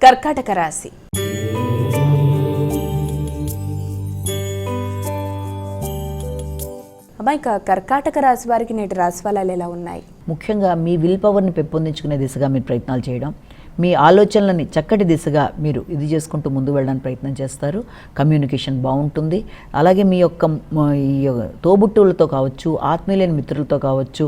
కర్కాటక రాశి. అమ్మాయి కర్కాటక రాశి వారికి నేటి రాశి ఫలాలు ఎలా ఉన్నాయి? ముఖ్యంగా మీ విల్ పవర్ని పెంపొందించుకునే దిశగా మీరు ప్రయత్నాలు చేయడం, మీ ఆలోచనలని చక్కటి దిశగా మీరు ఇది చేసుకుంటూ ముందు వెళ్ళడానికి ప్రయత్నం చేస్తారు. కమ్యూనికేషన్ బాగుంటుంది. అలాగే మీ యొక్క ఈ తోబుట్టువులతో కావచ్చు, ఆత్మీయులైన మిత్రులతో కావచ్చు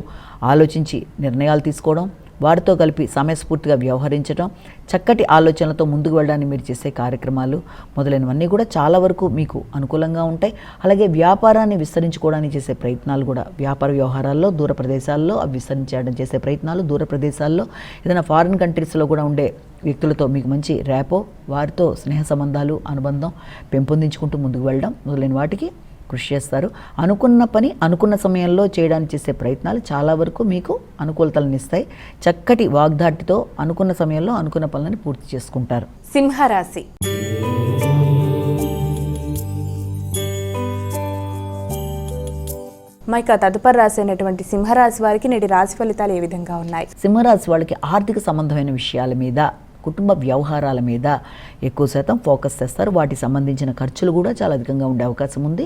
ఆలోచించి నిర్ణయాలు తీసుకోవడం, వారితో కలిపి సమయస్ఫూర్తిగా వ్యవహరించడం, చక్కటి ఆలోచనలతో ముందుకు వెళ్ళడానికి మీరు చేసే కార్యక్రమాలు మొదలైనవన్నీ కూడా చాలా వరకు మీకు అనుకూలంగా ఉంటాయి. అలాగే వ్యాపారాన్ని విస్తరించుకోవడానికి చేసే ప్రయత్నాలు కూడా, వ్యాపార వ్యవహారాల్లో దూర ప్రదేశాల్లో అవి విస్తరించడం చేసే ప్రయత్నాలు, దూర ప్రదేశాల్లో ఏదైనా ఫారిన్ కంట్రీస్లో కూడా ఉండే వ్యక్తులతో మీకు మంచి ర్యాపో, వారితో స్నేహ సంబంధాలు, అనుబంధం పెంపొందించుకుంటూ ముందుకు వెళ్ళడం మొదలైన వాటికి కృషి చేస్తారు. అనుకున్న పని అనుకున్న సమయంలో చేయడానికి చేసే ప్రయత్నాలు చాలా వరకు మీకు అనుకూలతలను ఇస్తాయి. చక్కటి వాగ్దాటితో అనుకున్న సమయంలో అనుకున్న పనులను పూర్తి చేసుకుంటారు. సింహరాశి. మైక తదుపరి రాశి అయినటువంటి సింహరాశి వారికి నేటి రాశి ఫలితాలు ఏ విధంగా ఉన్నాయి? సింహరాశి వాళ్ళకి ఆర్థిక సంబంధమైన విషయాల మీద, కుటుంబ వ్యవహారాల మీద ఎక్కువ శాతం ఫోకస్ చేస్తారు. వాటికి సంబంధించిన ఖర్చులు కూడా చాలా అధికంగా ఉండే అవకాశం ఉంది.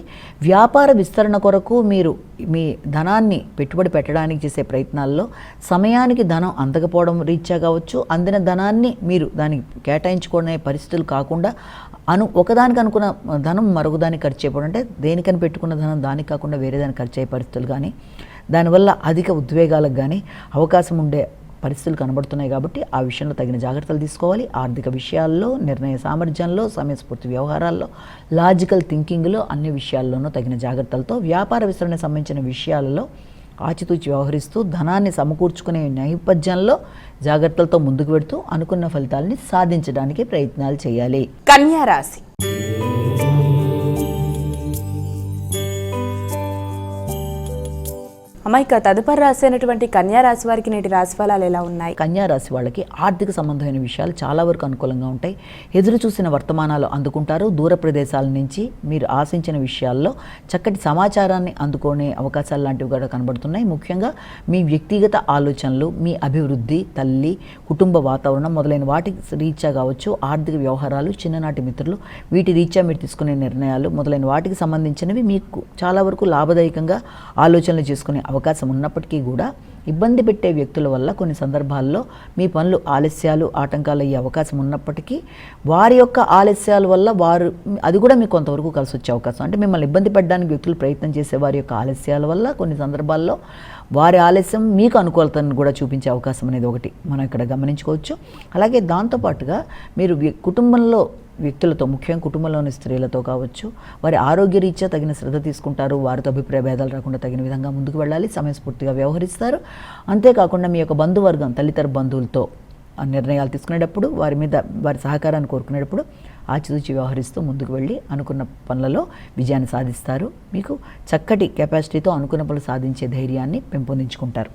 వ్యాపార విస్తరణ కొరకు మీరు మీ ధనాన్ని పెట్టుబడి పెట్టడానికి చేసే ప్రయత్నాల్లో సమయానికి ధనం అందకపోవడం రీత్యా కావచ్చు, అందిన ధనాన్ని మీరు దానికి కేటాయించుకునే పరిస్థితులు కాకుండా ఒకదానికి అనుకున్న ధనం మరొకదానికి ఖర్చు చేయడం, అంటే దేనికని పెట్టుకున్న ధనం దానికి కాకుండా వేరే దానికి ఖర్చు అయ్యే పరిస్థితులు కానీ, దానివల్ల అధిక ఉద్వేగాలకు కానీ అవకాశం ఉండే పరిస్థితులు కనబడుతున్నాయి. కాబట్టి ఆ విషయంలో తగిన జాగ్రత్తలు తీసుకోవాలి. ఆర్థిక విషయాల్లో, నిర్ణయ సామర్థ్యంలో, సమయస్ఫూర్తి వ్యవహారాల్లో, లాజికల్ థింకింగ్లో, అన్ని విషయాల్లోనూ తగిన జాగ్రత్తలతో, వ్యాపార విస్తరణకు సంబంధించిన విషయాలలో ఆచితూచి వ్యవహరిస్తూ ధనాన్ని సమకూర్చుకునే నేపథ్యంలో జాగ్రత్తలతో ముందుకు పెడుతూ అనుకున్న ఫలితాలని సాధించడానికి ప్రయత్నాలు చేయాలి. కన్యా రాశి. అమ్మాయిక తదుపరి రాశి అయినటువంటి కన్యా రాశి వారికి నేటి రాశి ఫలాలు ఎలా ఉన్నాయి? కన్యా రాశి వాళ్ళకి ఆర్థిక సంబంధమైన విషయాలు చాలా వరకు అనుకూలంగా ఉంటాయి. ఎదురు చూసిన వర్తమానాలు అందుకుంటారు. దూర ప్రదేశాల నుంచి మీరు ఆశించిన విషయాల్లో చక్కటి సమాచారాన్ని అందుకునే అవకాశాలు లాంటివి కూడా కనబడుతున్నాయి. ముఖ్యంగా మీ వ్యక్తిగత ఆలోచనలు, మీ అభివృద్ధి, తల్లి, కుటుంబ వాతావరణం మొదలైన వాటి రీత్యా కావచ్చు, ఆర్థిక వ్యవహారాలు, చిన్ననాటి మిత్రులు, వీటి రీత్యా మీరు తీసుకునే నిర్ణయాలు మొదలైన వాటికి సంబంధించినవి మీకు చాలా వరకు లాభదాయకంగా ఆలోచనలు చేసుకునే అవకాశం ఉన్నప్పటికీ కూడా ఇబ్బంది పెట్టే వ్యక్తుల వల్ల కొన్ని సందర్భాల్లో మీ పనులు ఆలస్యాలు, ఆటంకాలు అయ్యే అవకాశం ఉన్నప్పటికీ వారి యొక్క ఆలస్యాల వల్ల అది కూడా మీకు కొంతవరకు కలిసి వచ్చే అవకాశం, అంటే మిమ్మల్ని ఇబ్బంది పెట్టడానికి వ్యక్తులు ప్రయత్నం చేసే వారి యొక్క ఆలస్యాల వల్ల కొన్ని సందర్భాల్లో వారి ఆలస్యం మీకు అనుకూలతను కూడా చూపించే అవకాశం అనేది ఒకటి మనం ఇక్కడ గమనించుకోవచ్చు. అలాగే దాంతోపాటుగా మీరు కుటుంబంలో వ్యక్తులతో, ముఖ్యంగా కుటుంబంలోని స్త్రీలతో కావచ్చు, వారి ఆరోగ్యరీత్యా తగిన శ్రద్ధ తీసుకుంటారు. వారితో అభిప్రాయ భేదాలు రాకుండా తగిన విధంగా ముందుకు వెళ్ళాలి, సమయస్ఫూర్తిగా వ్యవహరిస్తారు. అంతేకాకుండా మీ యొక్క బంధువర్గం, తల్లితర బంధువులతో నిర్ణయాలు తీసుకునేటప్పుడు, వారి సహకారాన్ని కోరుకునేటప్పుడు ఆచితూచి వ్యవహరిస్తూ ముందుకు వెళ్ళి అనుకున్న పనులలో విజయాన్ని సాధిస్తారు. మీకు చక్కటి కెపాసిటీతో అనుకున్న పనులు సాధించే ధైర్యాన్ని పెంపొందించుకుంటారు.